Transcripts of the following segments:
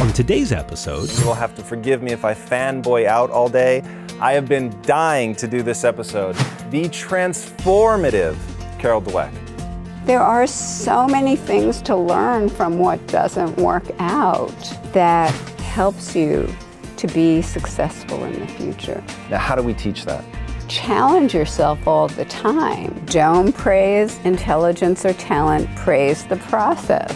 On today's episode, you will have to forgive me if I fanboy out all day. I have been dying to do this episode. The transformative Carol Dweck. There are so many things to learn from what doesn't work out that helps you to be successful in the future. Now, how do we teach that? Challenge yourself all the time. Don't praise intelligence or talent, praise the process.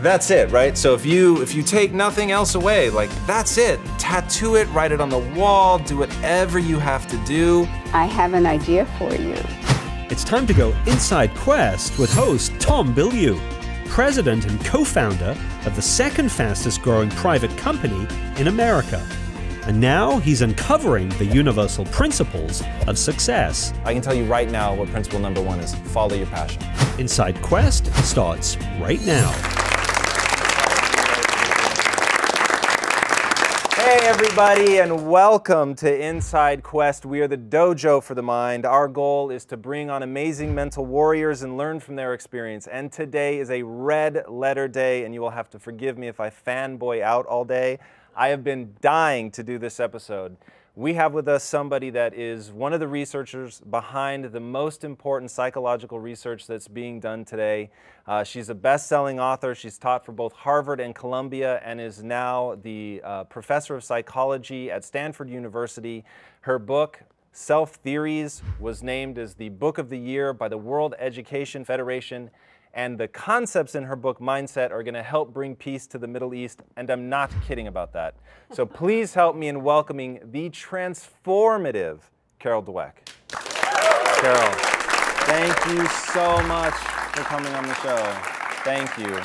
That's it, right? So if you take nothing else away, like that's it. Tattoo it, write it on the wall, do whatever you have to do. I have an idea for you. It's time to go inside Quest with host Tom Bilyeu, president and co-founder of the second fastest growing private company in America. And now he's uncovering the universal principles of success. I can tell you right now what principle number one is. Follow your passion. Inside Quest starts right now. Hey everybody, and welcome to Inside Quest. We are the dojo for the mind. Our goal is to bring on amazing mental warriors and learn from their experience. And today is a red letter day, and you will have to forgive me if I fanboy out all day. I have been dying to do this episode. We have with us somebody that is one of the researchers behind the most important psychological research that's being done today. She's a best-selling author. She's taught for both Harvard and Columbia and is now the professor of psychology at Stanford University. Her book, Self Theories, was named as the Book of the Year by the World Education Federation. And the concepts in her book, Mindset, are going to help bring peace to the Middle East, and I'm not kidding about that. So please help me in welcoming the transformative Carol Dweck. Carol, thank you so much for coming on the show. Thank you.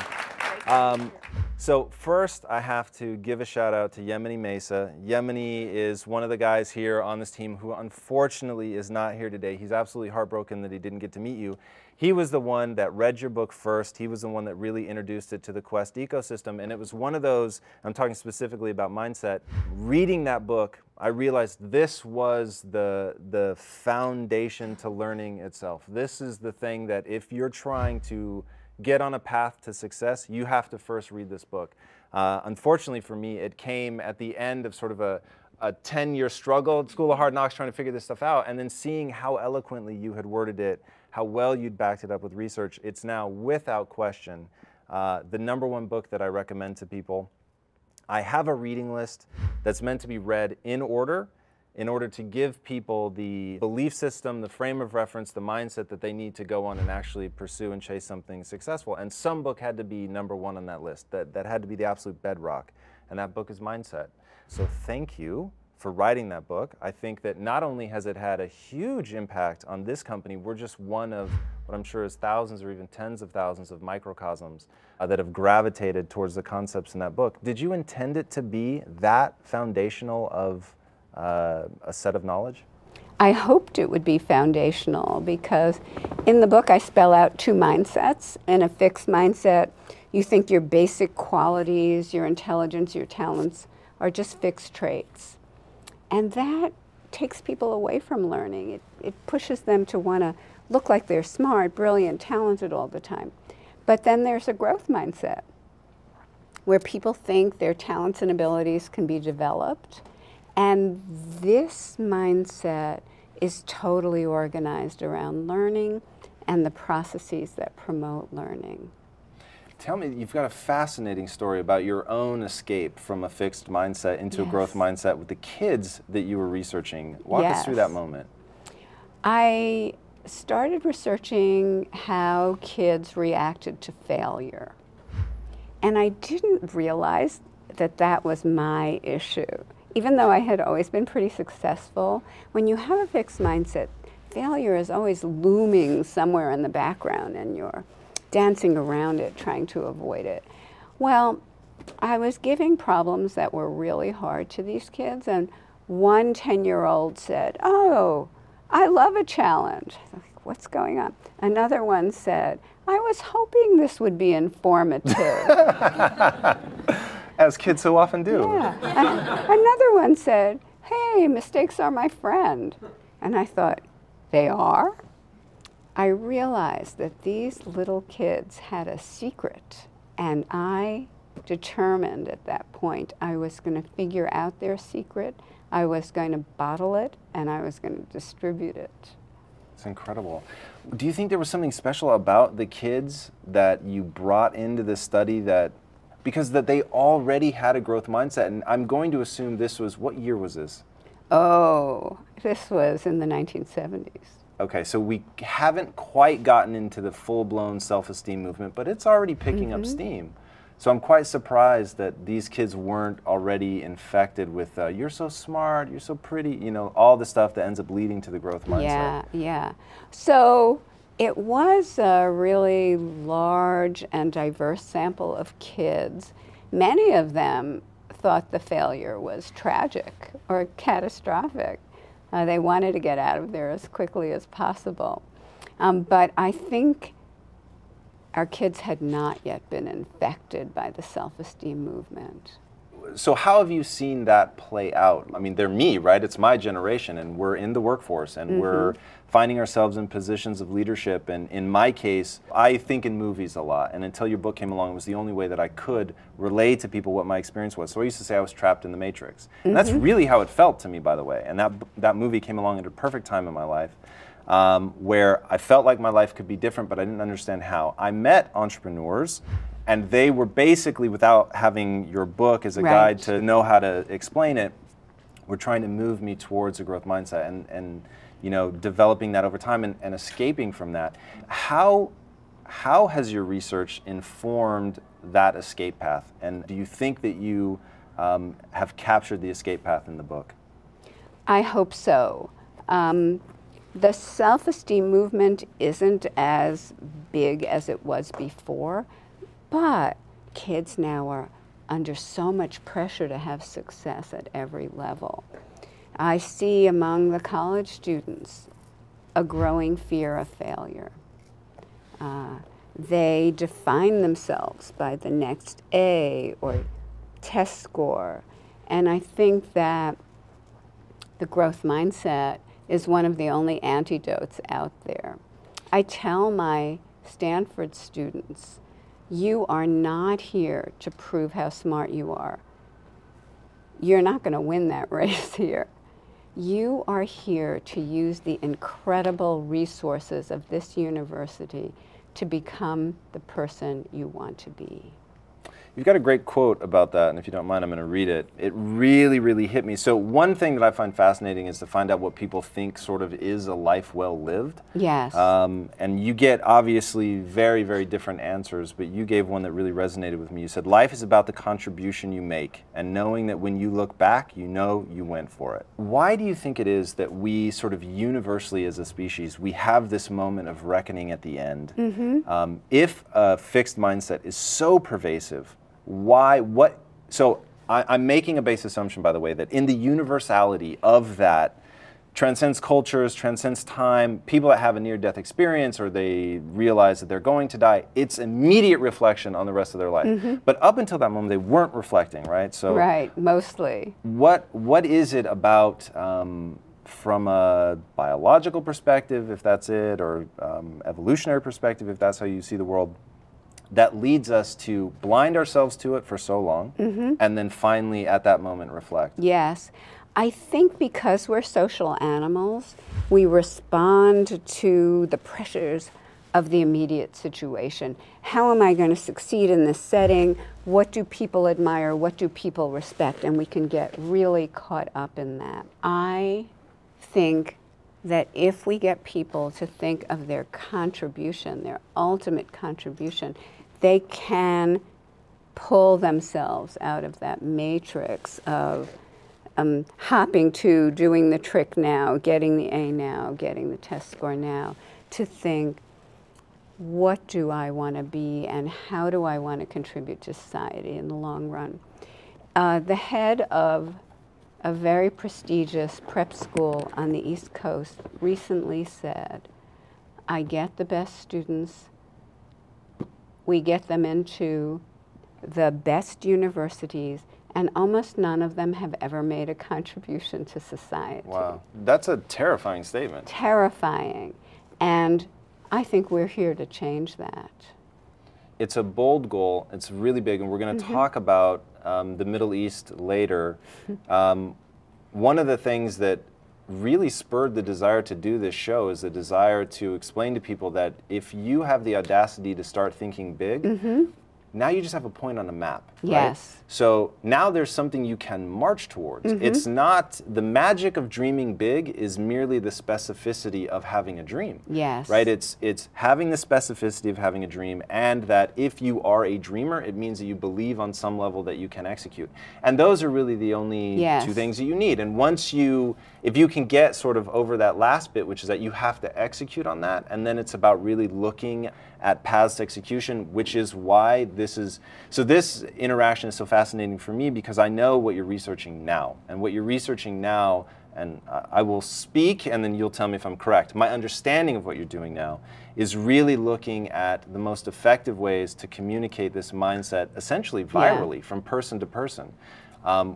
So first, I have to give a shout out to Yemeni Mesa. Yemeni is one of the guys here on this team who unfortunately is not here today. He's absolutely heartbroken that he didn't get to meet you. He was the one that read your book first. He was the one that really introduced it to the Quest ecosystem. And it was one of those, I'm talking specifically about mindset, reading that book, I realized this was the foundation to learning itself. This is the thing that if you're trying to get on a path to success, you have to first read this book. Unfortunately for me, it came at the end of sort of a 10-year struggle at School of Hard Knocks trying to figure this stuff out, and then seeing how eloquently you had worded it, how well you'd backed it up with research. It's now, without question, the #1 book that I recommend to people. I have a reading list that's meant to be read in order to give people the belief system, the frame of reference, the mindset that they need to go on and actually pursue and chase something successful. And some book had to be #1 on that list. That had to be the absolute bedrock. And that book is Mindset. So thank you for writing that book. I think that not only has it had a huge impact on this company, we're just one of what I'm sure is thousands or even tens of thousands of microcosms that have gravitated towards the concepts in that book. Did you intend it to be that foundational of a set of knowledge? I hoped it would be foundational because in the book I spell out 2 mindsets. In a fixed mindset, you think your basic qualities, your intelligence, your talents are just fixed traits. And that takes people away from learning. It pushes them to want to look like they're smart, brilliant, talented all the time. But then there's a growth mindset where people think their talents and abilities can be developed. And this mindset is totally organized around learning and the processes that promote learning. Tell me, you've got a fascinating story about your own escape from a fixed mindset into a growth mindset with the kids that you were researching. Walk us through that moment. I started researching how kids reacted to failure. And I didn't realize that that was my issue. Even though I had always been pretty successful, when you have a fixed mindset, failure is always looming somewhere in the background and you're dancing around it, trying to avoid it. Well, I was giving problems that were really hard to these kids, and one 10-year-old said, "Oh, I love a challenge." I was like, what's going on? Another one said, "I was hoping this would be informative." As kids so often do. Yeah. Another one said, "Hey, mistakes are my friend." And I thought, they are? I realized that these little kids had a secret, and I determined at that point I was going to figure out their secret, I was going to bottle it, and I was going to distribute it. It's incredible. Do you think there was something special about the kids that you brought into this study because they already had a growth mindset? And I'm going to assume this was, what year was this? Oh, this was in the 1970s. Okay, so we haven't quite gotten into the full-blown self-esteem movement, but it's already picking up steam. So I'm quite surprised that these kids weren't already infected with, you're so smart, you're so pretty, you know, all the stuff that ends up leading to the growth mindset. Yeah, yeah. So it was a really large and diverse sample of kids. Many of them thought the failure was tragic or catastrophic. They wanted to get out of there as quickly as possible. But I think our kids had not yet been infected by the self-esteem movement. So how have you seen that play out? I mean, they're me, right? It's my generation, and we're in the workforce, and we're finding ourselves in positions of leadership. And in my case, I think in movies a lot. And until your book came along, it was the only way that I could relay to people what my experience was. So I used to say I was trapped in the Matrix. And that's really how it felt to me, by the way. And that movie came along at a perfect time in my life. Where I felt like my life could be different, but I didn't understand how. I met entrepreneurs, and they were basically, without having your book as a guide to know how to explain it, were trying to move me towards a growth mindset and you know, developing that over time and escaping from that. How has your research informed that escape path? And do you think that you have captured the escape path in the book? I hope so. The self-esteem movement isn't as big as it was before, but kids now are under so much pressure to have success at every level. I see among the college students a growing fear of failure. They define themselves by the next A or test score, and I think that the growth mindset is one of the only antidotes out there. I tell my Stanford students, you are not here to prove how smart you are. You're not going to win that race here. You are here to use the incredible resources of this university to become the person you want to be. You've got a great quote about that, and if you don't mind, I'm going to read it. It really, really hit me. So one thing that I find fascinating is to find out what people think sort of is a life well lived. Yes. And you get obviously very, very different answers, but you gave one that really resonated with me. You said, life is about the contribution you make, and knowing that when you look back, you know you went for it. Why do you think it is that we sort of universally as a species, we have this moment of reckoning at the end? If a fixed mindset is so pervasive, so I'm making a base assumption, by the way, that in the universality of that transcends cultures, transcends time, people that have a near-death experience or they realize that they're going to die, it's immediate reflection on the rest of their life. But up until that moment, they weren't reflecting, right? So right, mostly. What is it about, from a biological perspective, if that's it, or evolutionary perspective, if that's how you see the world, that leads us to blind ourselves to it for so long, and then finally at that moment reflect? Yes. I think because we're social animals, we respond to the pressures of the immediate situation. How am I going to succeed in this setting? What do people admire? What do people respect? And we can get really caught up in that. I think that if we get people to think of their contribution, their ultimate contribution, they can pull themselves out of that matrix of hopping to doing the trick now, getting the A now, getting the test score now, to think, what do I want to be and how do I want to contribute to society in the long run? The head of a very prestigious prep school on the East Coast recently said, I get the best students, we get them into the best universities, and almost none of them have ever made a contribution to society. Wow, that's a terrifying statement. Terrifying. And I think we're here to change that. it's a bold goal. It's really big, and we're going to talk about the Middle East later. One of the things that really spurred the desire to do this show is the desire to explain to people that if you have the audacity to start thinking big, now you just have a point on a map. Yes. Right? So now there's something you can march towards. It's not, the magic of dreaming big is merely the specificity of having a dream. Yes. Right? It's having the specificity of having a dream, and that if you are a dreamer, it means that you believe on some level that you can execute. And those are really the only two things that you need. And once you, if you can get sort of over that last bit, which is that you have to execute on that, and then it's about really looking at paths to execution, which is why this is, so this interaction is so fascinating for me, because I know what you're researching now. And what you're researching now, and I will speak and then you'll tell me if I'm correct. My understanding of what you're doing now is really looking at the most effective ways to communicate this mindset essentially virally from person to person,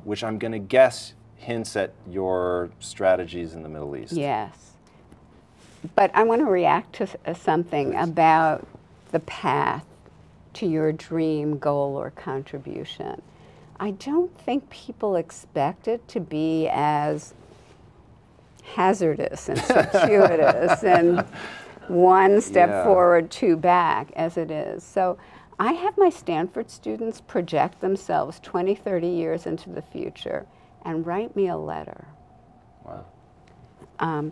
which I'm going to guess hints at your strategies in the Middle East. Yes. But I want to react to something about the path to your dream, goal, or contribution. I don't think people expect it to be as hazardous and circuitous and one step forward, two back as it is. So I have my Stanford students project themselves 20, 30 years into the future and write me a letter. Wow.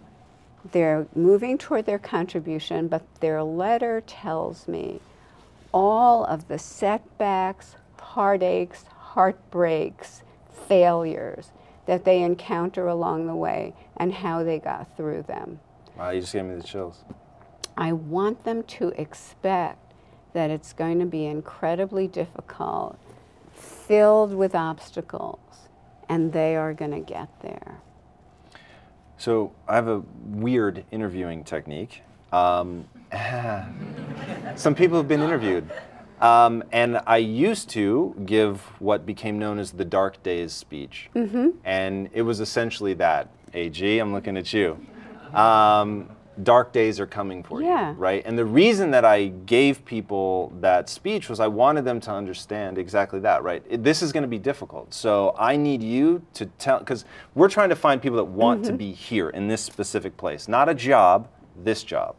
They're moving toward their contribution, but their letter tells me all of the setbacks, heartaches, heartbreaks, failures that they encounter along the way and how they got through them. Wow, you just gave me the chills. I want them to expect that it's going to be incredibly difficult, filled with obstacles, and they are going to get there. So I have a weird interviewing technique. Some people have been interviewed. And I used to give what became known as the Dark Days speech. And it was essentially that. AG, I'm looking at you. Dark days are coming for you, right? And the reason that I gave people that speech was I wanted them to understand exactly that, right? This is going to be difficult. So I need you to tell, because we're trying to find people that want to be here in this specific place. Not a job, this job.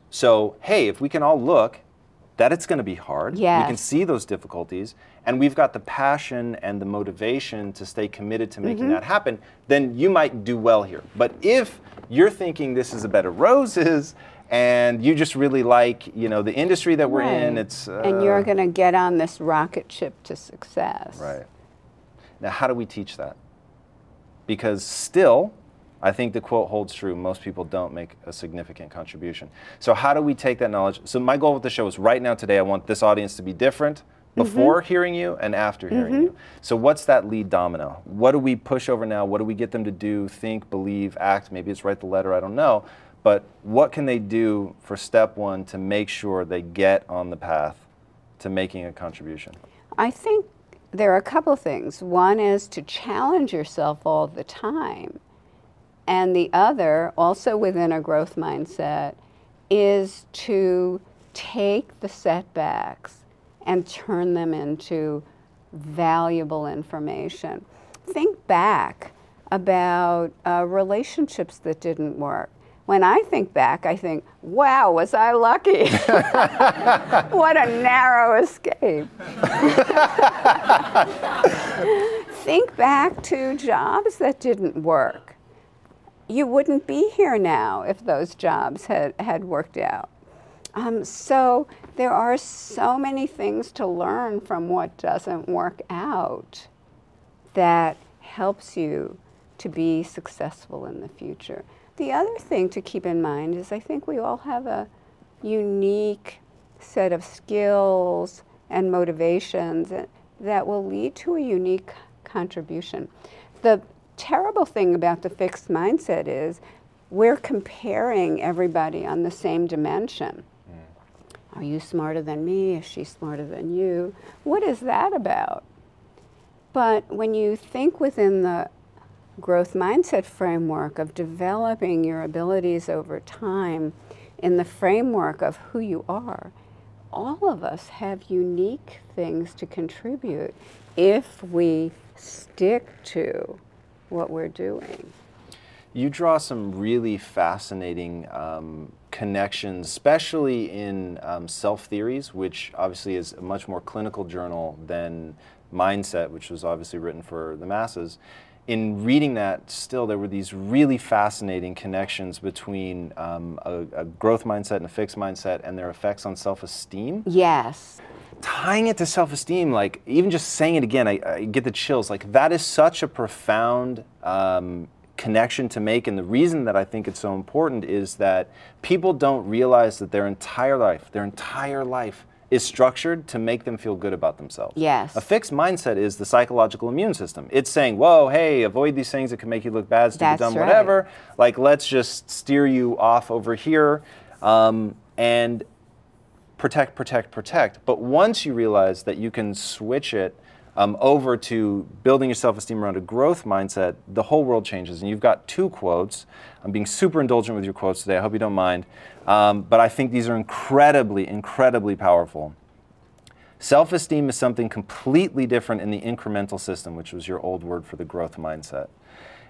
So, hey, if we can all look that it's going to be hard, we can see those difficulties, and we've got the passion and the motivation to stay committed to making that happen, then you might do well here. But if you're thinking this is a bed of roses and you just really like, you know, the industry that we're in, it's... and you're going to get on this rocket ship to success. Right. Now, how do we teach that? Because still, I think the quote holds true. Most people don't make a significant contribution. So how do we take that knowledge? So my goal with the show is right now today, I want this audience to be different before hearing you and after hearing you. So what's that lead domino? What do we push over now? What do we get them to do, think, believe, act? Maybe it's write the letter, I don't know. But what can they do for step one to make sure they get on the path to making a contribution? I think there are a couple of things. One is to challenge yourself all the time. And the other, also within a growth mindset, is to take the setbacks and turn them into valuable information. Think back about relationships that didn't work. When I think back, I think, wow, was I lucky? What a narrow escape. Think back to jobs that didn't work. You wouldn't be here now if those jobs had worked out. So there are so many things to learn from what doesn't work out that helps you to be successful in the future. The other thing to keep in mind is I think we all have a unique set of skills and motivations that will lead to a unique contribution. The terrible thing about the fixed mindset is we're comparing everybody on the same dimension. Are you smarter than me? Is she smarter than you? What is that about? But when you think within the growth mindset framework of developing your abilities over time in the framework of who you are, all of us have unique things to contribute if we stick to what we're doing. You draw some really fascinating connections, especially in self-theories, which obviously is a much more clinical journal than Mindset, which was obviously written for the masses. In reading that, still, there were these really fascinating connections between a growth mindset and a fixed mindset and their effects on self-esteem. Yes. Tying it to self-esteem, like even just saying it again, I get the chills. Like that is such a profound connection to make, and the reason that I think it's so important is that people don't realize that their entire life is structured to make them feel good about themselves. Yes. A fixed mindset is the psychological immune system. It's saying, whoa, hey, avoid these things that can make you look bad, stupid, dumb, whatever. Like, let's just steer you off over here and protect, protect, protect. But once you realize that you can switch it over to building your self-esteem around a growth mindset, the whole world changes. And you've got two quotes. I'm being super indulgent with your quotes today. I hope you don't mind. But I think these are incredibly, incredibly powerful. Self-esteem is something completely different in the incremental system, which was your old word for the growth mindset.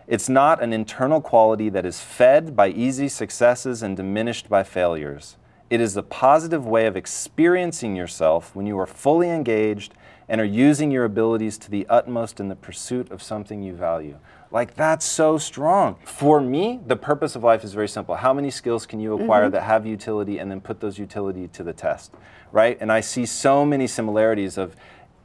It's not an internal quality that is fed by easy successes and diminished by failures. It is a positive way of experiencing yourself when you are fully engaged and are using your abilities to the utmost in the pursuit of something you value. Like, that's so strong. For me, the purpose of life is very simple. How many skills can you acquire that have utility, and then put those utility to the test, right? And I see so many similarities of,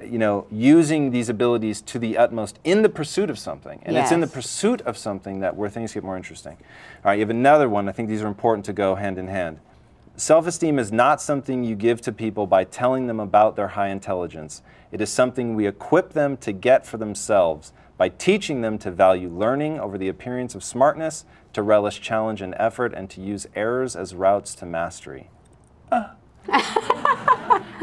you know, using these abilities to the utmost in the pursuit of something. And it's in the pursuit of something that where things get more interesting. All right, you have another one. I think these are important to go hand in hand. Self-esteem is not something you give to people by telling them about their high intelligence. It is something we equip them to get for themselves by teaching them to value learning over the appearance of smartness, to relish challenge and effort, and to use errors as routes to mastery.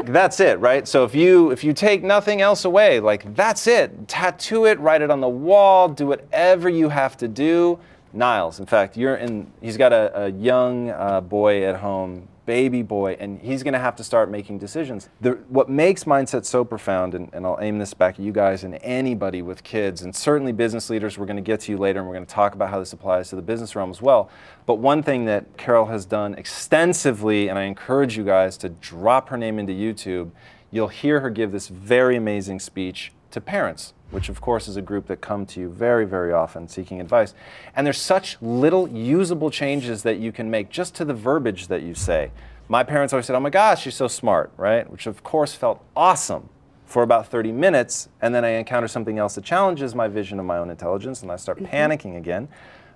That's it, right? So if you take nothing else away, like that's it. Tattoo it, write it on the wall, do whatever you have to do. Niles, in fact, he's got a young boy at home, baby boy, and he's going to have to start making decisions. What makes mindset so profound, and I'll aim this back at you guys and anybody with kids, and certainly business leaders, we're going to get to you later, and we're going to talk about how this applies to the business realm as well. But one thing that Carol has done extensively, and I encourage you guys to drop her name into YouTube, you'll hear her give this very amazing speech to parents, which of course is a group that come to you very, very often seeking advice. And there's such little usable changes that you can make just to the verbiage that you say. My parents always said, oh my gosh, you're so smart, right? Which of course felt awesome for about 30 minutes, and then I encounter something else that challenges my vision of my own intelligence, and I start panicking again,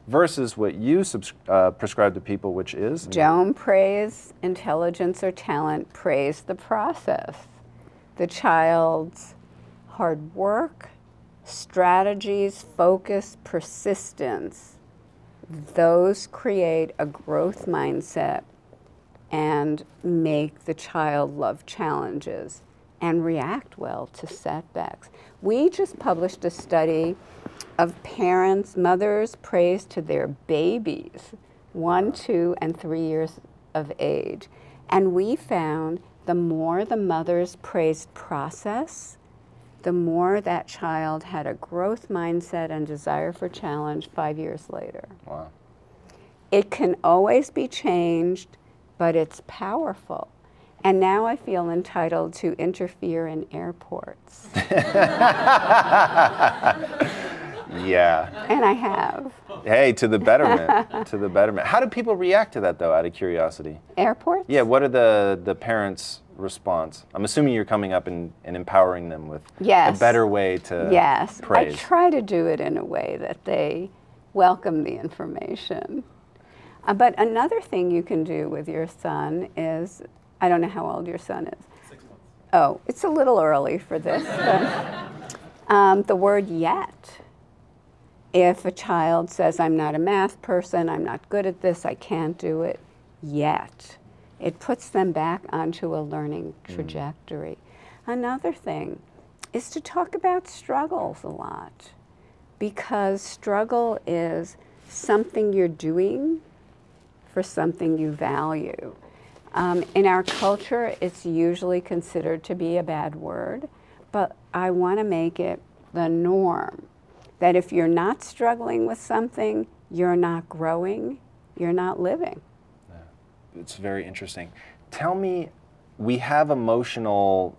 versus what you prescribe to people, which is? Don't praise intelligence or talent, praise the process. The child's hard work, strategies, focus, persistence, those create a growth mindset and make the child love challenges and react well to setbacks. We just published a study of parents, mothers praise to their babies, 1, 2, and 3 years of age. And we found the more the mothers praised process, the more that child had a growth mindset and desire for challenge 5 years later. Wow. It can always be changed, but it's powerful. And now I feel entitled to interfere in airports. Yeah. And I have. Hey, to the betterment, to the betterment. How do people react to that, though, out of curiosity? Airports? Yeah, what are the parents' response? I'm assuming you're coming up and empowering them with a better way to praise. I try to do it in a way that they welcome the information. But another thing you can do with your son is, I don't know how old your son is. 6 months. Oh, it's a little early for this, but the word yet. If a child says, I'm not a math person, I'm not good at this, I can't do it yet, it puts them back onto a learning trajectory. Another thing is to talk about struggles a lot, because struggle is something you're doing for something you value. In our culture, it's usually considered to be a bad word, but I want to make it the norm, that if you're not struggling with something, you're not growing, you're not living. Yeah. It's very interesting. Tell me, we have emotional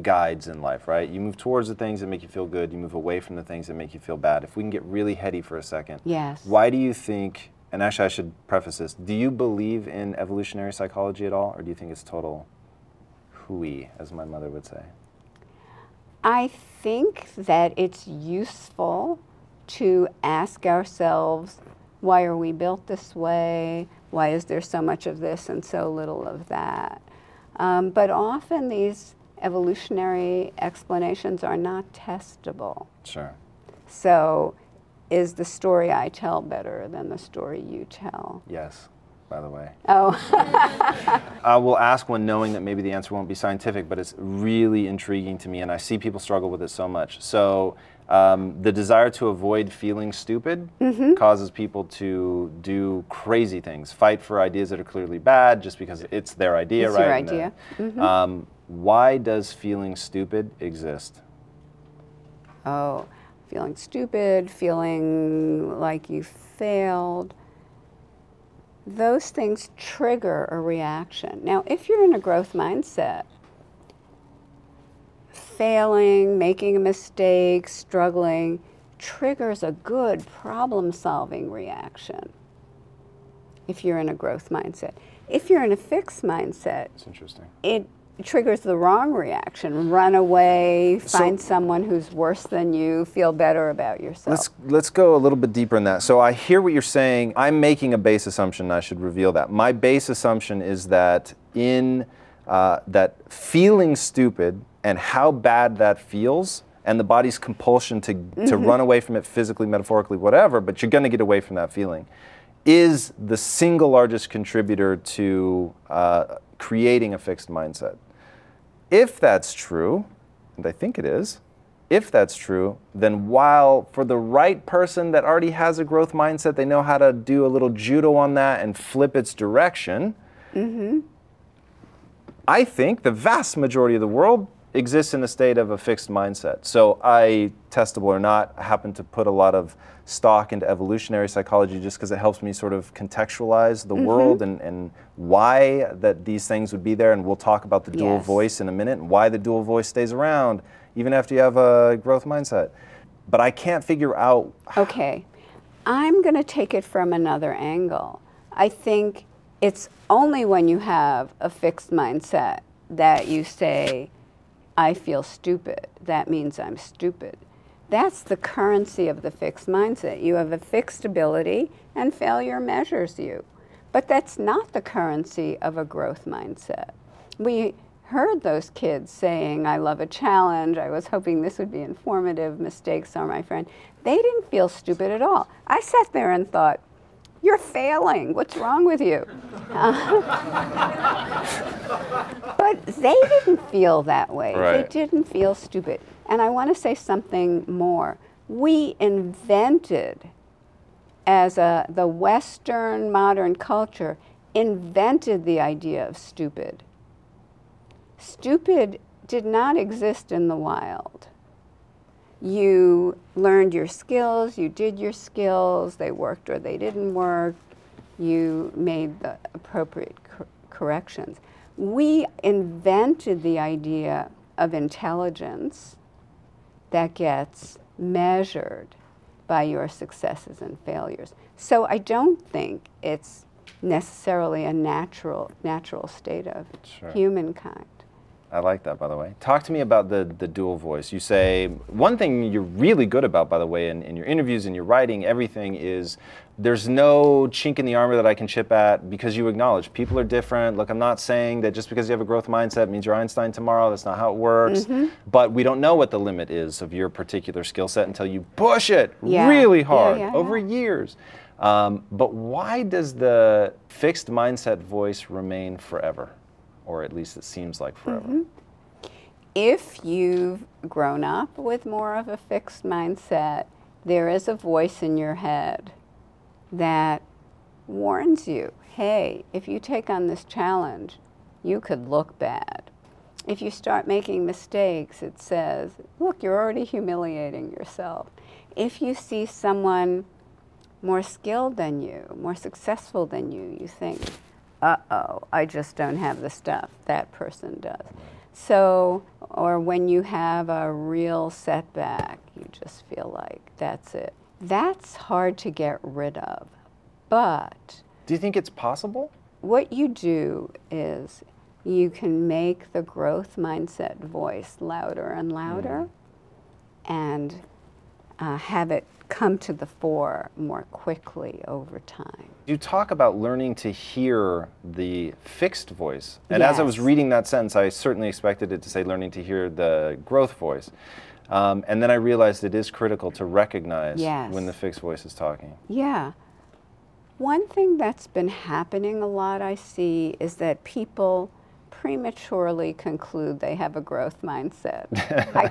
guides in life, right? You move towards the things that make you feel good, you move away from the things that make you feel bad. If we can get really heady for a second, yes. Why do you think, and actually I should preface this, do you believe in evolutionary psychology at all, or do you think it's total hooey, as my mother would say? I think that it's useful to ask ourselves, why are we built this way? Why is there so much of this and so little of that? But often these evolutionary explanations are not testable. Sure. So is the story I tell better than the story you tell? Yes, by the way. Oh. I will ask one knowing that maybe the answer won't be scientific, but it's really intriguing to me, and I see people struggle with it so much. So the desire to avoid feeling stupid causes people to do crazy things, fight for ideas that are clearly bad just because it's their idea, it's right? Your idea. Why does feeling stupid exist? Oh, feeling stupid, feeling like you failed. Those things trigger a reaction. Now, if you're in a growth mindset, failing, making a mistake, struggling, triggers a good problem-solving reaction if you're in a growth mindset. If you're in a fixed mindset, That's interesting. It triggers the wrong reaction. Run away, find someone who's worse than you, feel better about yourself. Let's go a little bit deeper in that. So I hear what you're saying. I'm making a base assumption, and I should reveal that. My base assumption is that that feeling stupid and how bad that feels, and the body's compulsion to run away from it physically, metaphorically, whatever, but you're going to get away from that feeling, is the single largest contributor to creating a fixed mindset. If that's true, and I think it is, if that's true, then while for the right person that already has a growth mindset, they know how to do a little judo on that and flip its direction, I think the vast majority of the world exists in a state of a fixed mindset. So I, testable or not, happen to put a lot of stock into evolutionary psychology just because it helps me sort of contextualize the world and why that these things would be there. And we'll talk about the dual voice in a minute and why the dual voice stays around even after you have a growth mindset. But I can't figure out... Okay, I'm going to take it from another angle. I think it's only when you have a fixed mindset that you say, I feel stupid. That means I'm stupid. That's the currency of the fixed mindset. You have a fixed ability and failure measures you. But that's not the currency of a growth mindset. We heard those kids saying, I love a challenge, I was hoping this would be informative, mistakes are my friend. They didn't feel stupid at all. I sat there and thought, you're failing, what's wrong with you? But they didn't feel that way. Right. They didn't feel stupid. And I want to say something more. We invented, as the Western modern culture, invented the idea of stupid. Stupid did not exist in the wild. You learned your skills, you did your skills, they worked or they didn't work, you made the appropriate corrections. We invented the idea of intelligence that gets measured by your successes and failures. So I don't think it's necessarily a natural state of humankind. I like that, by the way. Talk to me about the dual voice. You say, one thing you're really good about, by the way, in your interviews, in your writing, everything is there's no chink in the armor that I can chip at because you acknowledge people are different. Look, I'm not saying that just because you have a growth mindset means you're Einstein tomorrow. That's not how it works. But we don't know what the limit is of your particular skill set until you push it really hard over years. But why does the fixed mindset voice remain forever? Or at least it seems like forever. If you've grown up with more of a fixed mindset, there is a voice in your head that warns you, hey, if you take on this challenge, you could look bad. If you start making mistakes, it says, look, you're already humiliating yourself. If you see someone more skilled than you, more successful than you think, uh-oh, I just don't have the stuff that person does. So, or when you have a real setback, you just feel like that's it. That's hard to get rid of, but... Do you think it's possible? What you do is you can make the growth mindset voice louder and louder and have it come to the fore more quickly over time. You talk about learning to hear the fixed voice. And as I was Yes. reading that sentence, I certainly expected it to say learning to hear the growth voice. And then I realized it is critical to recognize Yes. when the fixed voice is talking. Yeah. One thing that's been happening a lot, I see, is that people prematurely conclude they have a growth mindset. I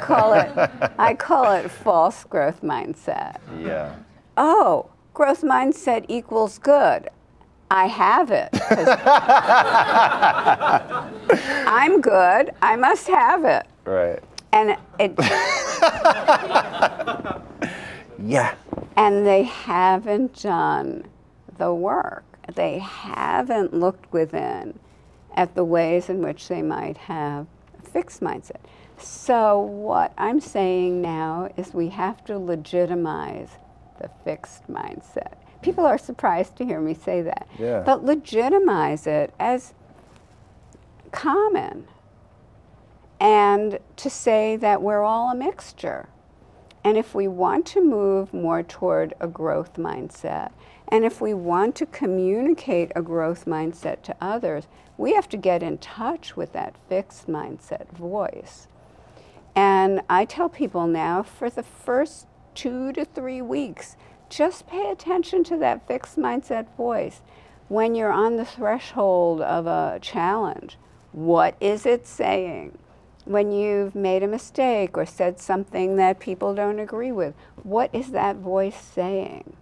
call it false growth mindset. Yeah. Oh, growth mindset equals good. I have it. 'Cause I'm good. I must have it. Right. And it Yeah. and they haven't done the work. They haven't looked within at the ways in which they might have a fixed mindset. So what I'm saying now is we have to legitimize the fixed mindset. People are surprised to hear me say that. Yeah. But legitimize it as common and to say that we're all a mixture. And if we want to move more toward a growth mindset, and if we want to communicate a growth mindset to others, we have to get in touch with that fixed mindset voice. And I tell people now, for the first 2 to 3 weeks, just pay attention to that fixed mindset voice. When you're on the threshold of a challenge, what is it saying? When you've made a mistake or said something that people don't agree with, what is that voice saying?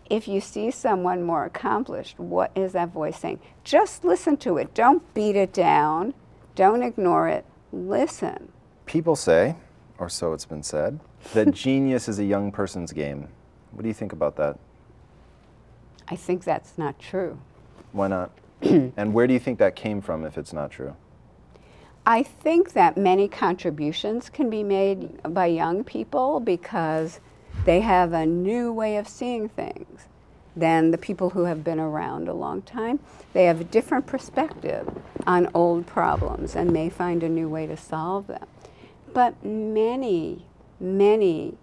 If you see someone more accomplished, what is that voice saying? Just listen to it. Don't beat it down. Don't ignore it. Listen. People say, or so it's been said, that genius is a young person's game. What do you think about that? I think that's not true. Why not? And where do you think that came from if it's not true? I think that many contributions can be made by young people because they have a new way of seeing things than the people who have been around a long time. They have a different perspective on old problems and may find a new way to solve them. But many, many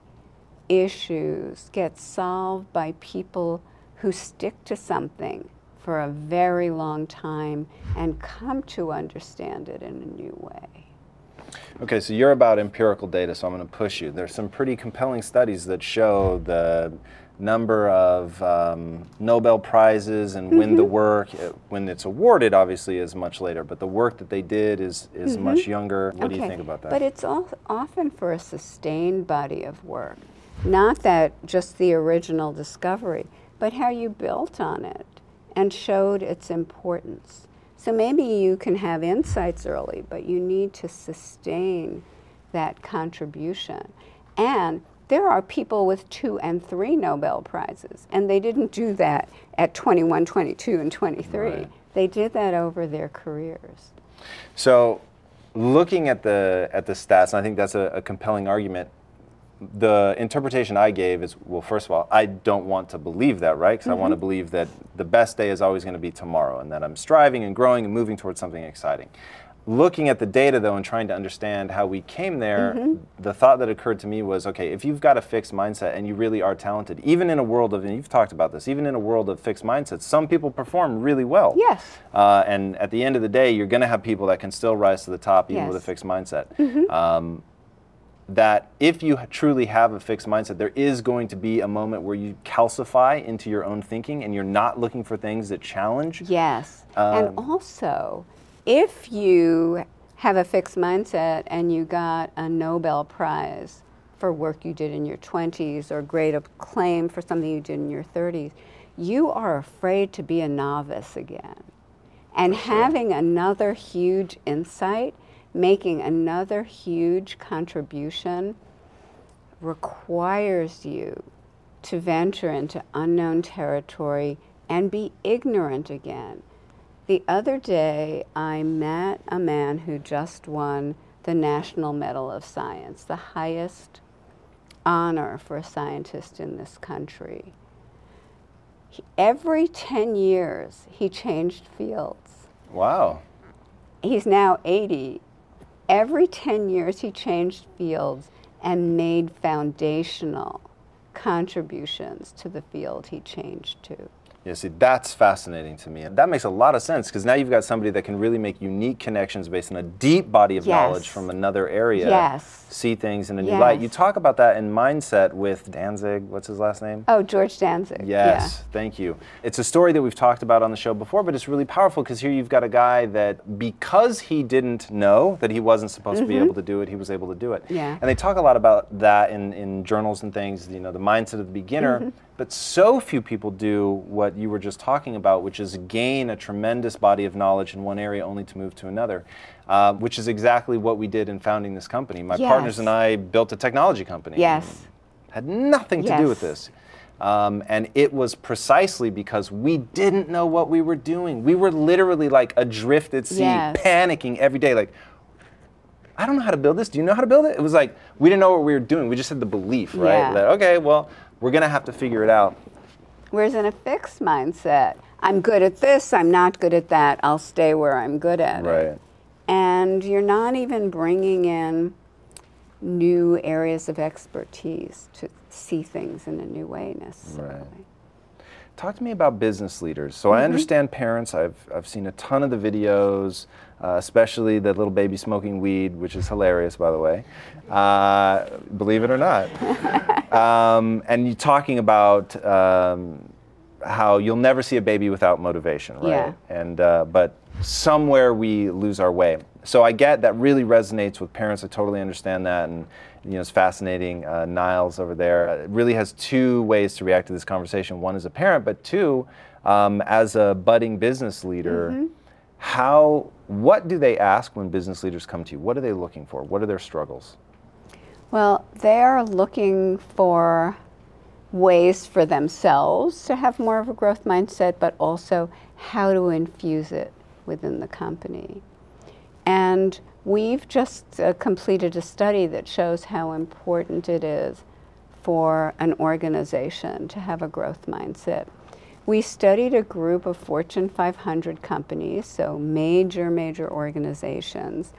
issues get solved by people who stick to something for a very long time and come to understand it in a new way. Okay, so you're about empirical data, so I'm going to push you. There's some pretty compelling studies that show the number of Nobel Prizes and when the work, when it's awarded, obviously, is much later, but the work that they did is much younger. What do you think about that? But it's often for a sustained body of work, not that just the original discovery, but how you built on it and showed its importance. So maybe you can have insights early, but you need to sustain that contribution. And there are people with 2 and 3 Nobel Prizes, and they didn't do that at 21, 22, and 23. Right. They did that over their careers. So looking at the stats, and I think that's a compelling argument, the interpretation I gave is, well, first of all, I don't want to believe that, right? Because I want to believe that the best day is always going to be tomorrow and that I'm striving and growing and moving towards something exciting. Looking at the data, though, and trying to understand how we came there, the thought that occurred to me was, okay, if you've got a fixed mindset and you really are talented, even in a world of, and you've talked about this, even in a world of fixed mindsets, some people perform really well. Yes. And at the end of the day, you're going to have people that can still rise to the top even with a fixed mindset. That if you truly have a fixed mindset, there is going to be a moment where you calcify into your own thinking and you're not looking for things that challenge. Yes. And also, if you have a fixed mindset and you got a Nobel Prize for work you did in your 20s or great acclaim for something you did in your 30s, you are afraid to be a novice again. And having another huge insight, making another huge contribution, requires you to venture into unknown territory and be ignorant again. The other day, I met a man who just won the National Medal of Science, the highest honor for a scientist in this country. Every 10 years, he changed fields. Wow. He's now 80. Every 10 years, he changed fields and made foundational contributions to the field he changed to. Yeah, see, that's fascinating to me. And that makes a lot of sense, because now you've got somebody that can really make unique connections based on a deep body of knowledge from another area, see things in a new light. You talk about that in Mindset with Danzig, what's his last name? Oh, George Danzig. Yes, thank you. It's a story that we've talked about on the show before, but it's really powerful, because here you've got a guy that, because he didn't know that he wasn't supposed to be able to do it, he was able to do it. Yeah. And they talk a lot about that in journals and things, you know, the mindset of the beginner. But so few people do what you were just talking about, which is gain a tremendous body of knowledge in one area only to move to another, which is exactly what we did in founding this company. My partners and I built a technology company. Yes. Had nothing to do with this. And it was precisely because we didn't know what we were doing. We were literally like adrift at sea, panicking every day, like, I don't know how to build this. Do you know how to build it? It was like, we didn't know what we were doing. We just had the belief, right? That, okay, well, we're going to have to figure it out. Whereas in a fixed mindset, I'm good at this, I'm not good at that, I'll stay where I'm good at it. And you're not even bringing in new areas of expertise to see things in a new way necessarily. Talk to me about business leaders. So I understand parents. I've seen a ton of the videos, especially the little baby smoking weed, which is hilarious, by the way, believe it or not. And you're talking about how you'll never see a baby without motivation, right? And but somewhere we lose our way. So I get that really resonates with parents. I totally understand that, and you know, it's fascinating. Niles over there really has two ways to react to this conversation. One as a parent, but two, as a budding business leader, what do they ask when business leaders come to you? What are they looking for? What are their struggles? Well, they're looking for ways for themselves to have more of a growth mindset, but also how to infuse it within the company. And we've just completed a study that shows how important it is for an organization to have a growth mindset. We studied a group of Fortune 500 companies, so major organizations,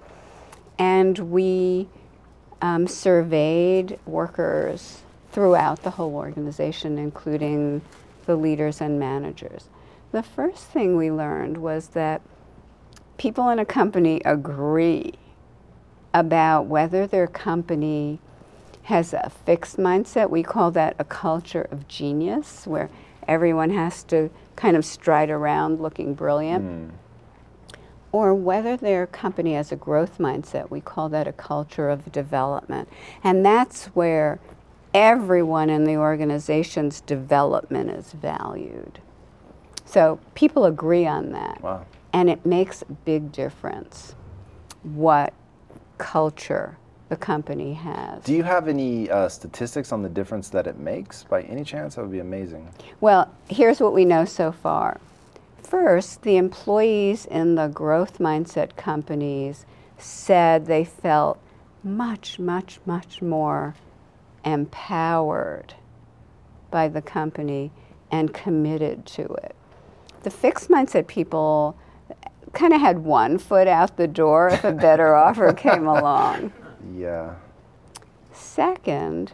and we surveyed workers throughout the whole organization, including the leaders and managers. The first thing we learned was that people in a company agree about whether their company has a fixed mindset. We call that a culture of genius, where everyone has to kind of stride around looking brilliant. Or whether their company has a growth mindset. We call that a culture of development. And that's where everyone in the organization's development is valued. So people agree on that. Wow. And it makes a big difference what culture the company has. Do you have any statistics on the difference that it makes by any chance? That would be amazing. Well, here's what we know so far. First, the employees in the growth mindset companies said they felt much more empowered by the company and committed to it. The fixed mindset people kind of had one foot out the door if a better offer came along. Yeah. Second,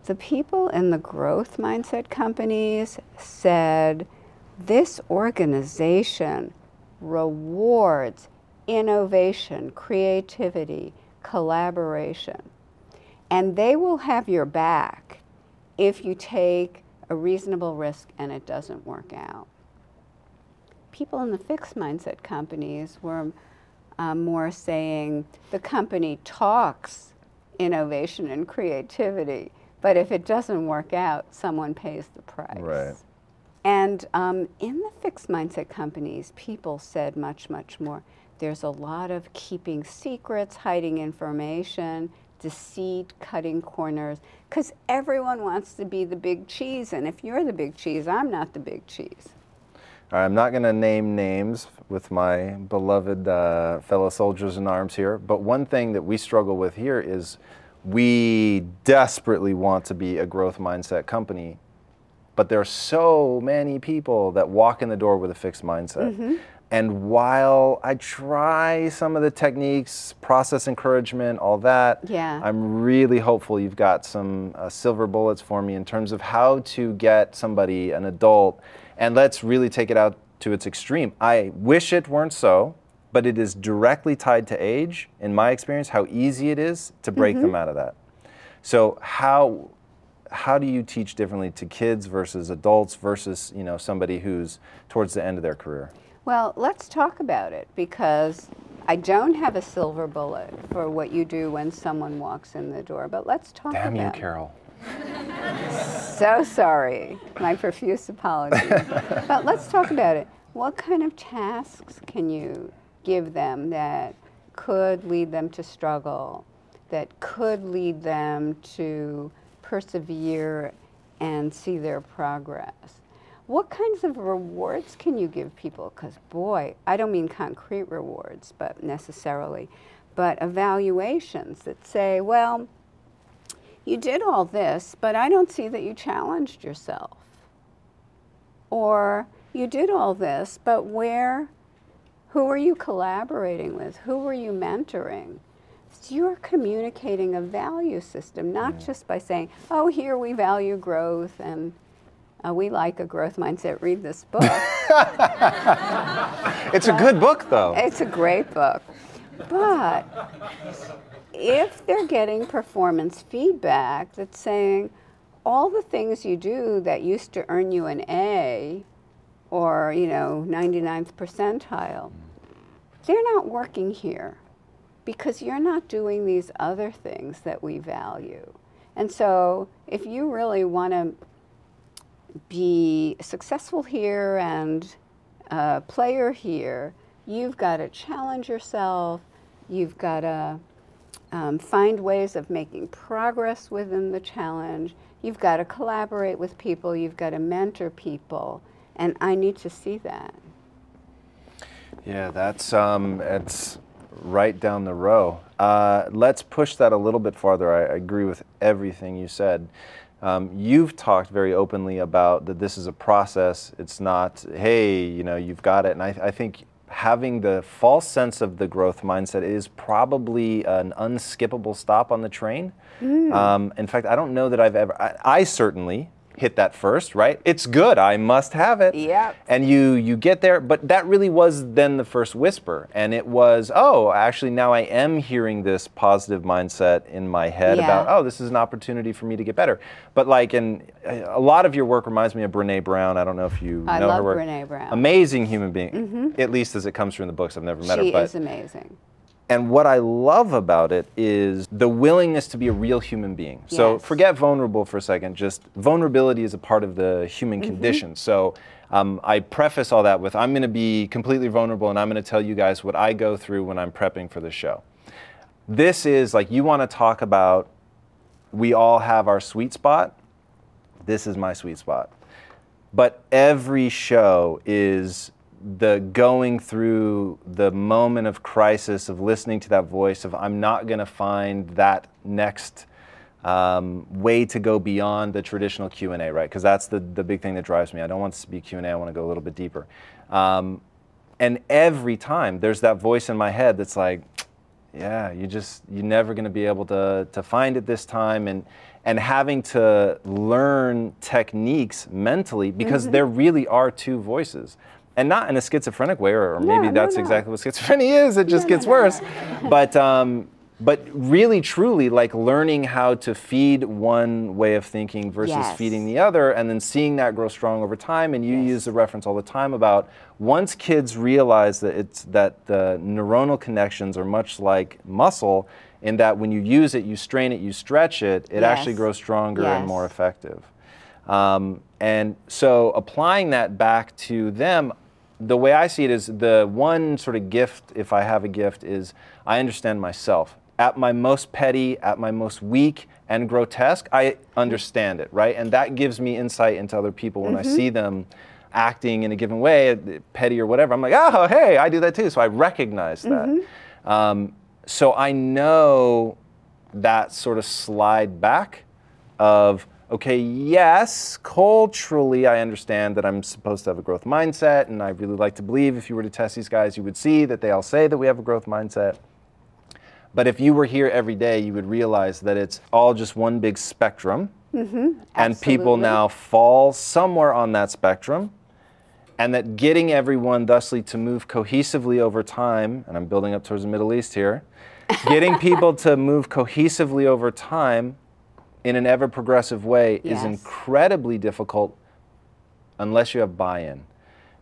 the people in the growth mindset companies said this organization rewards innovation, creativity, collaboration, and they will have your back if you take a reasonable risk and it doesn't work out. People in the fixed mindset companies were more saying the company talks innovation and creativity, but if it doesn't work out, someone pays the price. Right. And in the fixed mindset companies, people said much, much more. There's a lot of keeping secrets, hiding information, deceit, cutting corners, because everyone wants to be the big cheese. And if you're the big cheese, I'm not the big cheese. All right, I'm not going to name names with my beloved fellow soldiers in arms here, but one thing that we struggle with here is we desperately want to be a growth mindset company, but there are so many people that walk in the door with a fixed mindset. And while I try some of the techniques, process encouragement, all that, I'm really hopeful you've got some silver bullets for me in terms of how to get somebody, an adult, and let's really take it out to its extreme. I wish it weren't so, but it is directly tied to age, in my experience, how easy it is to break them out of that. So how do you teach differently to kids versus adults versus, you know, somebody who's towards the end of their career? Well, let's talk about it, because I don't have a silver bullet for what you do when someone walks in the door, but let's talk about it. Damn you, Carol. So sorry, my profuse apologies. But let's talk about it. What kind of tasks can you give them that could lead them to struggle, that could lead them to persevere and see their progress? What kinds of rewards can you give people? Because boy, I don't mean concrete rewards, but necessarily, but evaluations that say, well, you did all this, but I don't see that you challenged yourself. Or you did all this, but who are you collaborating with? Who are you mentoring? So you're communicating a value system, not just by saying, oh, here we value growth and we like a growth mindset, read this book. It's a good book, though. It's a great book. But if they're getting performance feedback that's saying all the things you do that used to earn you an A or, you know, 99th percentile, they're not working here because you're not doing these other things that we value. And so if you really want to be successful here and a player here, you've got to challenge yourself, you've got to find ways of making progress within the challenge, you've got to collaborate with people, you've got to mentor people, and I need to see that. Yeah, that's it's right down the row. Let's push that a little bit farther. I agree with everything you said. You've talked very openly about that this is a process. It's not, hey, you know, you've got it. And I think having the false sense of the growth mindset is probably an unskippable stop on the train. In fact, I don't know that I've ever, I certainly hit that first, right? It's good, I must have it. Yep. And you get there, but that really was then the first whisper. And it was, oh, actually now I am hearing this positive mindset in my head about, oh, this is an opportunity for me to get better. But like, and a lot of your work reminds me of Brené Brown. I don't know if you know her work. I love Brené Brown. Amazing human being, at least as it comes through in the books. I've never met her. She is amazing. And what I love about it is the willingness to be a real human being. Yes. So forget vulnerable for a second, just vulnerability is a part of the human condition. So I preface all that with, I'm gonna be completely vulnerable and I'm gonna tell you guys what I go through when I'm prepping for the show. This is like, you wanna talk about, we all have our sweet spot. This is my sweet spot. But every show is the going through the moment of crisis of listening to that voice of I'm not going to find that next way to go beyond the traditional Q&A, right? Because that's the big thing that drives me. I don't want this to be Q&A. I want to go a little bit deeper. And every time there's that voice in my head that's like, yeah, you're never going to be able to find it this time. And having to learn techniques mentally because there really are two voices. And not in a schizophrenic way, or maybe that's exactly what schizophrenia is, it just gets worse. But really, truly, like learning how to feed one way of thinking versus feeding the other, and then seeing that grow strong over time. And you use the reference all the time about once kids realize that the neuronal connections are much like muscle, in that when you use it, you strain it, you stretch it, it actually grows stronger and more effective. And so applying that back to them, the way I see it is the one sort of gift, if I have a gift, is I understand myself. At my most petty, at my most weak and grotesque, I understand it, right? And that gives me insight into other people when I see them acting in a given way, petty or whatever. I'm like, oh, hey, I do that too. So I recognize that. So I know that sort of slide back of, okay, yes, culturally I understand that I'm supposed to have a growth mindset, and I really like to believe if you were to test these guys, you would see that they all say that we have a growth mindset. But if you were here every day, you would realize that it's all just one big spectrum, and people now fall somewhere on that spectrum, and that getting everyone thusly to move cohesively over time, and I'm building up towards the Middle East here, getting people to move cohesively over time in an ever-progressive way is incredibly difficult unless you have buy-in.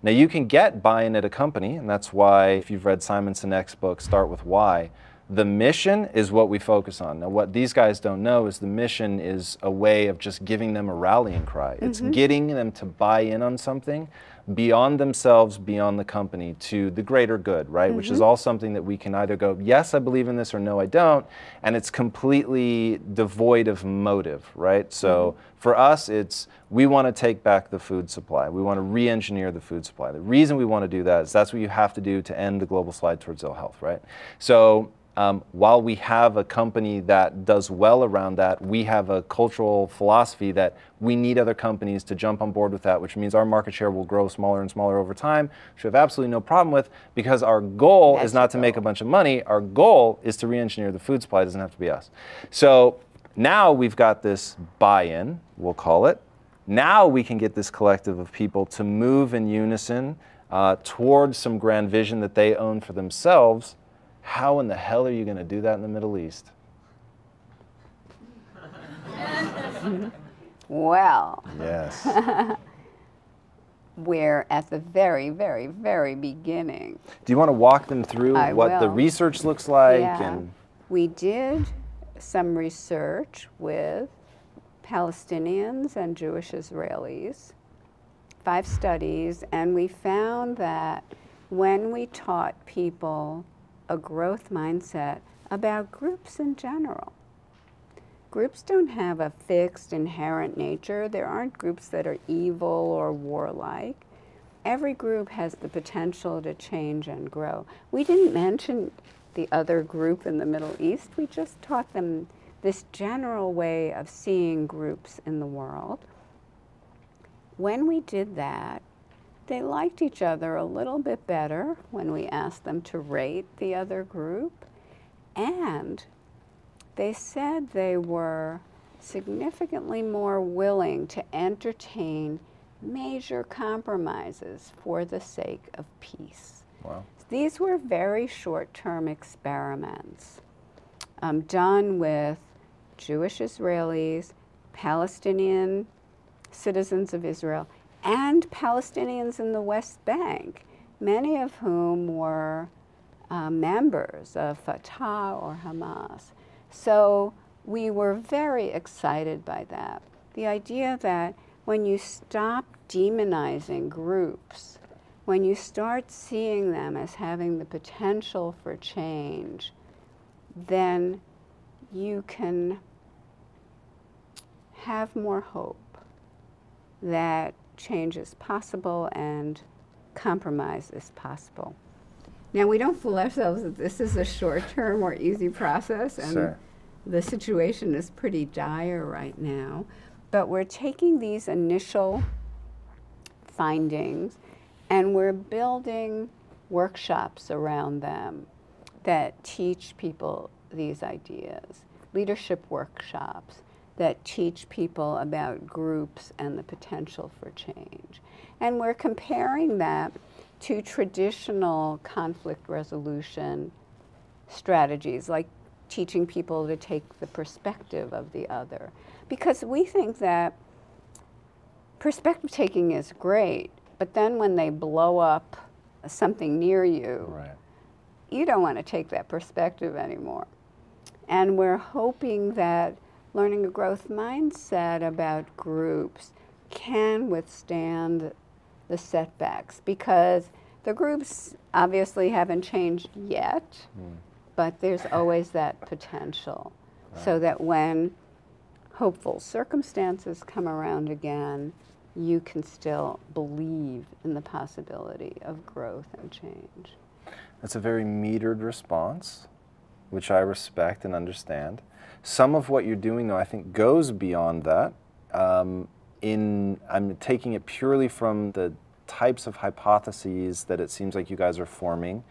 Now, you can get buy-in at a company, and that's why, if you've read Simon Sinek's book, Start With Why, the mission is what we focus on. Now, what these guys don't know is the mission is a way of just giving them a rallying cry. It's getting them to buy in on something beyond themselves, beyond the company, to the greater good, right? Which is all something that we can either go, yes, I believe in this, or no, I don't. And it's completely devoid of motive, right? So for us, it's, we want to take back the food supply. We want to re-engineer the food supply. The reason we want to do that is that's what you have to do to end the global slide towards ill health, right? So while we have a company that does well around that, we have a cultural philosophy that we need other companies to jump on board with that, which means our market share will grow smaller and smaller over time, which we have absolutely no problem with, because our goal is not to make a bunch of money. Our goal is to re-engineer the food supply. It doesn't have to be us. So now we've got this buy-in, we'll call it. Now we can get this collective of people to move in unison towards some grand vision that they own for themselves. How in the hell are you going to do that in the Middle East? Well, yes. We're at the very, very, very beginning. Do you want to walk them through what the research looks like? Yeah. We did some research with Palestinians and Jewish Israelis, 5 studies, and we found that when we taught people a growth mindset about groups in general. Groups don't have a fixed inherent nature. There aren't groups that are evil or warlike. Every group has the potential to change and grow. We didn't mention the other group in the Middle East. We just taught them this general way of seeing groups in the world. When we did that, they liked each other a little bit better when we asked them to rate the other group, and they said they were significantly more willing to entertain major compromises for the sake of peace. Wow. These were very short-term experiments done with Jewish Israelis, Palestinian citizens of Israel, and Palestinians in the West Bank, many of whom were members of Fatah or Hamas. So we were very excited by that. The idea that when you stop demonizing groups, when you start seeing them as having the potential for change, then you can have more hope that change is possible and compromise is possible. Now, we don't fool ourselves that this is a short-term or easy process, and the situation is pretty dire right now. But we're taking these initial findings and we're building workshops around them that teach people these ideas, leadership workshops that teach people about groups and the potential for change. And we're comparing that to traditional conflict resolution strategies, like teaching people to take the perspective of the other. Because we think that perspective taking is great, but then when they blow up something near you, you don't want to take that perspective anymore. And we're hoping that learning a growth mindset about groups can withstand the setbacks, because the groups obviously haven't changed yet, but there's always that potential. So that when hopeful circumstances come around again, you can still believe in the possibility of growth and change. That's a very metered response, which I respect and understand. Some of what you're doing, though, I think goes beyond that. I'm taking it purely from the types of hypotheses that it seems like you guys are forming,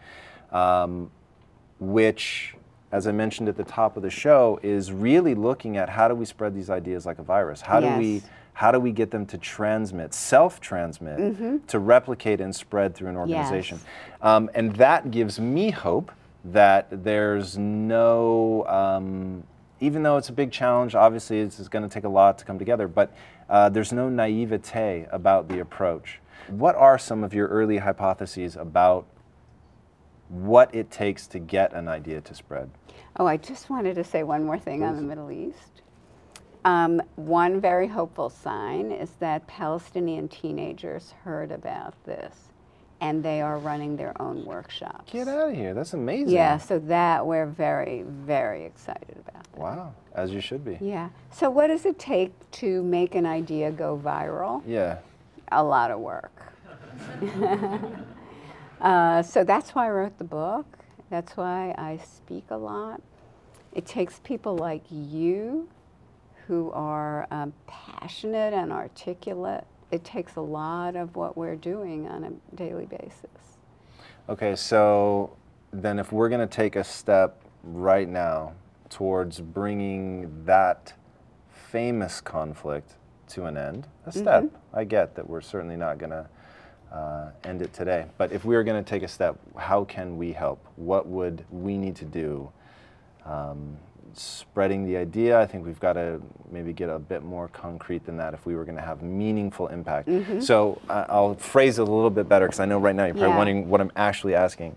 which, as I mentioned at the top of the show, is really looking at how do we spread these ideas like a virus? How do we get them to transmit, self-transmit, to replicate and spread through an organization? Yes. And that gives me hope that there's no, even though it's a big challenge, obviously it's going to take a lot to come together, but there's no naivete about the approach. What are some of your early hypotheses about what it takes to get an idea to spread? Oh, I just wanted to say one more thing on the Middle East. One very hopeful sign is that Palestinian teenagers heard about this, and they are running their own workshops. Get out of here. That's amazing. Yeah, so that we're very, very excited about that. Wow, as you should be. Yeah. So what does it take to make an idea go viral? Yeah. A lot of work. So that's why I wrote the book. That's why I speak a lot. It takes people like you who are passionate and articulate. It takes a lot of what we're doing on a daily basis. Okay, so then if we're going to take a step right now towards bringing that famous conflict to an end, a step. I get that we're certainly not going to end it today, but if we were going to take a step, how can we help? What would we need to do? Spreading the idea, I think we've got to maybe get a bit more concrete than that if we were going to have meaningful impact. So I'll phrase it a little bit better, because I know right now you're probably wondering what I'm actually asking.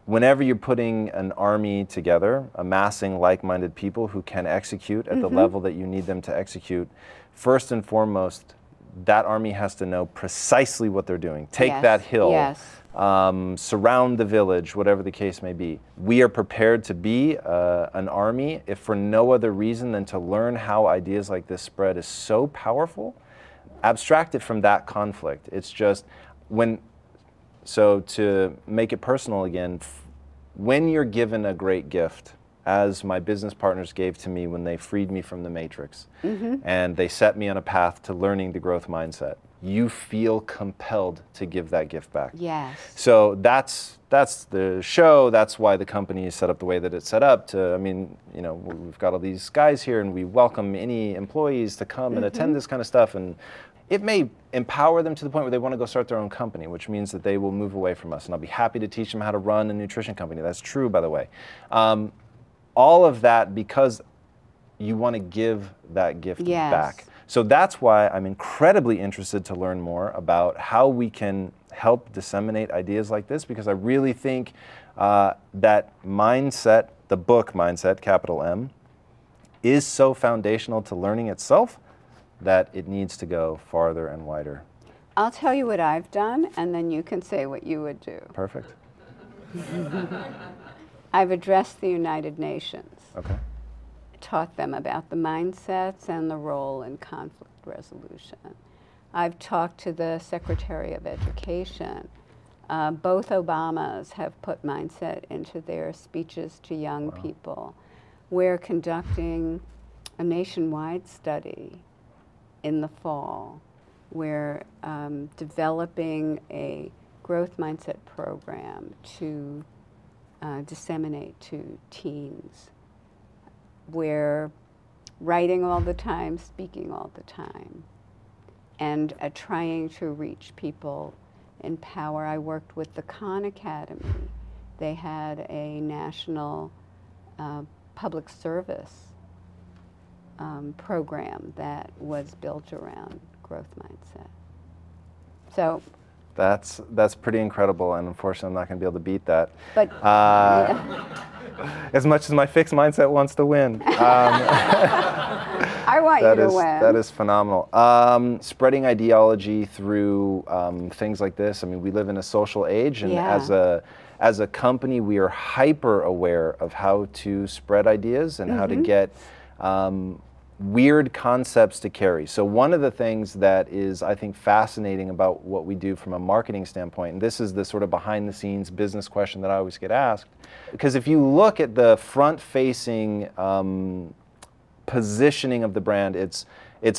Whenever you're putting an army together, amassing like-minded people who can execute at the level that you need them to execute, first and foremost, that army has to know precisely what they're doing. Take that hill, surround the village, whatever the case may be. We are prepared to be an army, if for no other reason than to learn how ideas like this spread is so powerful. Abstract it from that conflict. It's just so to make it personal again, when you're given a great gift, as my business partners gave to me when they freed me from the matrix, and they set me on a path to learning the growth mindset, you feel compelled to give that gift back. Yes. So that's the show. That's why the company is set up the way that it's set up. I mean, you know, we've got all these guys here, and we welcome any employees to come and attend this kind of stuff. And it may empower them to the point where they want to go start their own company, which means that they will move away from us. And I'll be happy to teach them how to run a nutrition company. That's true, by the way. All of that because you want to give that gift back. So that's why I'm incredibly interested to learn more about how we can help disseminate ideas like this, because I really think that mindset, the book mindset, capital M, is so foundational to learning itself that it needs to go farther and wider. I'll tell you what I've done, and then you can say what you would do. Perfect. I've addressed the United Nations. Okay. Taught them about the mindsets and the role in conflict resolution. I've talked to the Secretary of Education. Both Obamas have put mindset into their speeches to young people. We're conducting a nationwide study in the fall. We're developing a growth mindset program to disseminate to teens. We're writing all the time, speaking all the time, and trying to reach people in power. I worked with the Khan Academy. They had a national public service program that was built around growth mindset. So that's pretty incredible, and unfortunately I'm not going to be able to beat that. But as much as my fixed mindset wants to win. I I want you to win. That is phenomenal. Spreading ideology through things like this. I mean, we live in a social age, and as a company, we are hyper aware of how to spread ideas and how to get weird concepts to carry. So one of the things that is, I think, fascinating about what we do from a marketing standpoint, and this is the sort of behind the scenes business question that I always get asked, because if you look at the front-facing positioning of the brand, it's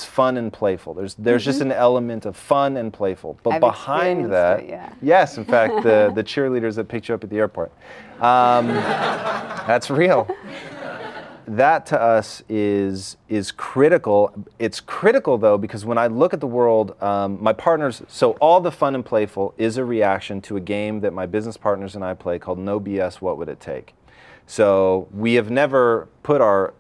fun and playful. There's just an element of fun and playful. But behind that, yes, in fact, the cheerleaders that picked you up at the airport, that's real. That to us is critical. It's critical though, because when I look at the world, my partners, so all the fun and playful is a reaction to a game that my business partners and I play called No BS, What Would It Take? So we have never put our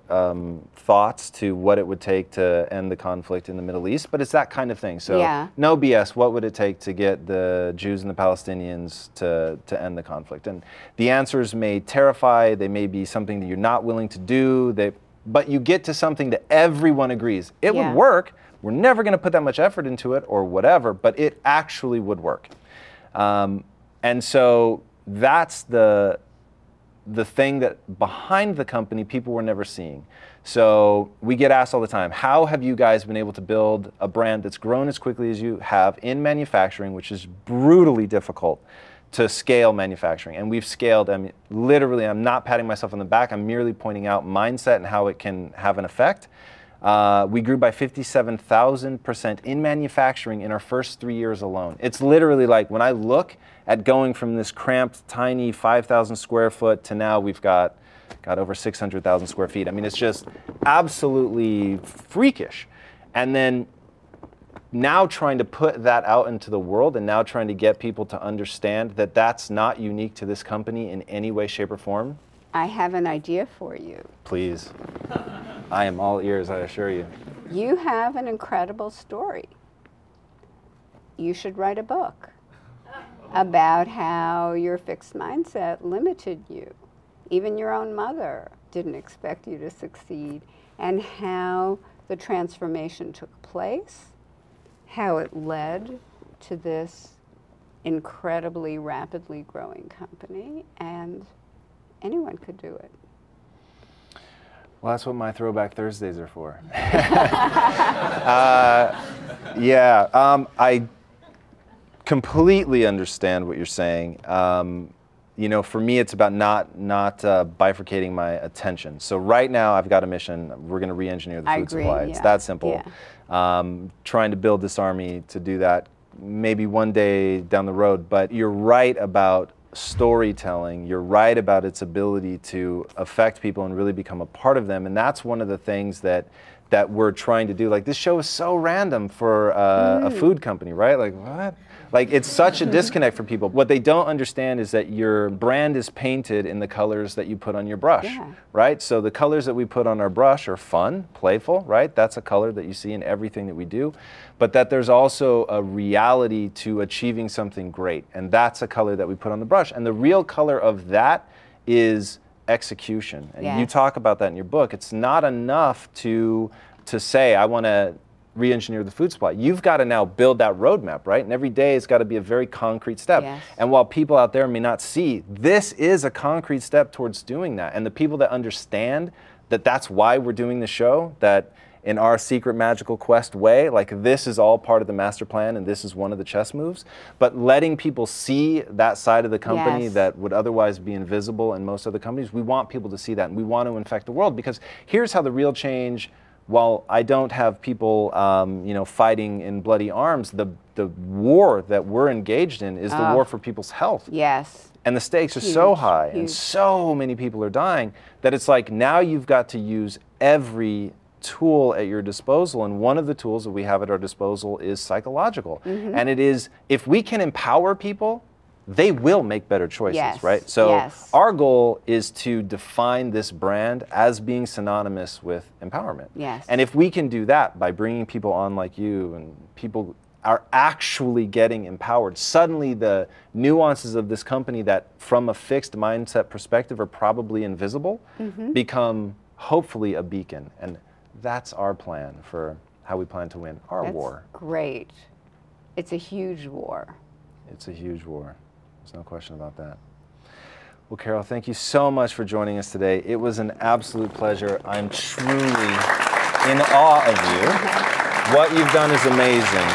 thoughts to what it would take to end the conflict in the Middle East, but it's that kind of thing. So no BS, what would it take to get the Jews and the Palestinians to end the conflict? And the answers may terrify, they may be something that you're not willing to do, but you get to something that everyone agrees. It would work, we're never gonna put that much effort into it or whatever, but it actually would work. And so that's the thing that behind the company people were never seeing. So we get asked all the time, how have you guys been able to build a brand that's grown as quickly as you have in manufacturing, which is brutally difficult to scale manufacturing? And we've scaled, I mean, literally, I'm not patting myself on the back, I'm merely pointing out mindset and how it can have an effect. We grew by 57,000% in manufacturing in our first 3 years alone. It's literally like when I look at going from this cramped, tiny 5,000 square foot to now we've got over 600,000 square feet. I mean, it's just absolutely freakish. And then now trying to put that out into the world and now trying to get people to understand that that's not unique to this company in any way, shape, or form. I have an idea for you. Please. I am all ears, I assure you. You have an incredible story. You should write a book about how your fixed mindset limited you. Even your own mother didn't expect you to succeed, and how the transformation took place, how it led to this incredibly rapidly growing company, and anyone could do it. Well, that's what my Throwback Thursdays are for. I completely understand what you're saying. You know, for me, it's about not bifurcating my attention. So right now, I've got a mission. We're going to re-engineer the food supply. It's that simple. Trying to build this army to do that, maybe one day down the road. But you're right about storytelling. You're right about its ability to affect people and really become a part of them. And that's one of the things that we're trying to do. Like, this show is so random for a food company, right? Like, what? Like, it's such a disconnect for people. What they don't understand is that your brand is painted in the colors that you put on your brush, right? So the colors that we put on our brush are fun, playful, right? That's a color that you see in everything that we do. But that there's also a reality to achieving something great. And that's a color that we put on the brush. And the real color of that is execution. And you talk about that in your book. It's not enough to say, I want to re-engineer the food supply. You've got to now build that roadmap, right? And every day it's got to be a very concrete step. And while people out there may not see, this is a concrete step towards doing that. And the people that understand that that's why we're doing the show, that in our secret magical quest way, like, this is all part of the master plan and this is one of the chess moves. But letting people see that side of the company that would otherwise be invisible in most other companies, we want people to see that, and we want to infect the world, because here's how the real change, while I don't have people you know, fighting in bloody arms, the war that we're engaged in is the war for people's health. And the stakes are so high and so many people are dying that it's like, now you've got to use every tool at your disposal, and one of the tools that we have at our disposal is psychological. And it is, if we can empower people, they will make better choices, right? So our goal is to define this brand as being synonymous with empowerment. And if we can do that by bringing people on like you, and people are actually getting empowered, suddenly the nuances of this company that from a fixed mindset perspective are probably invisible become hopefully a beacon. And That's our plan for how we plan to win our war. Great. It's a huge war. It's a huge war. There's no question about that. Well, Carol, thank you so much for joining us today. It was an absolute pleasure. I'm truly in awe of you. What you've done is amazing.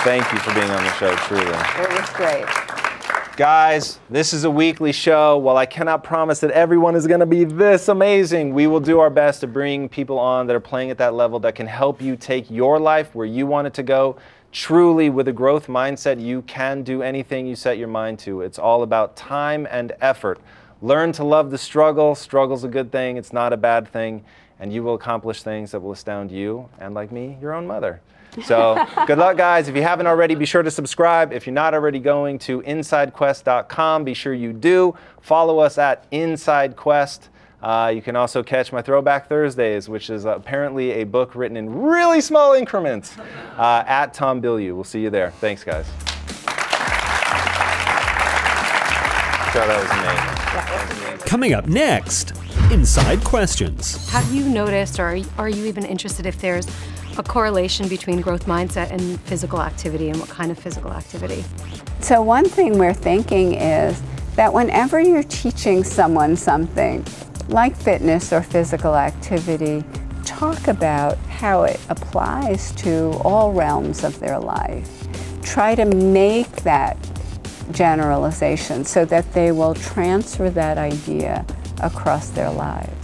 Thank you for being on the show, truly. It was great. Guys, this is a weekly show. While I cannot promise that everyone is going to be this amazing, we will do our best to bring people on that are playing at that level that can help you take your life where you want it to go. Truly, with a growth mindset, you can do anything you set your mind to. It's all about time and effort. Learn to love the struggle. Struggle's a good thing. It's not a bad thing. And you will accomplish things that will astound you and, like me, your own mother. So good luck, guys. If you haven't already, be sure to subscribe. If you're not already going to InsideQuest.com, be sure you do. Follow us at InsideQuest. You can also catch my Throwback Thursdays, which is apparently a book written in really small increments, at Tom Bilyeu. We'll see you there. Thanks, guys. So that was amazing. Coming up next, Inside Questions. Have you noticed, or are you even interested if there's a correlation between growth mindset and physical activity, and what kind of physical activity? So one thing we're thinking is that whenever you're teaching someone something, like fitness or physical activity, talk about how it applies to all realms of their life. Try to make that generalization so that they will transfer that idea across their lives.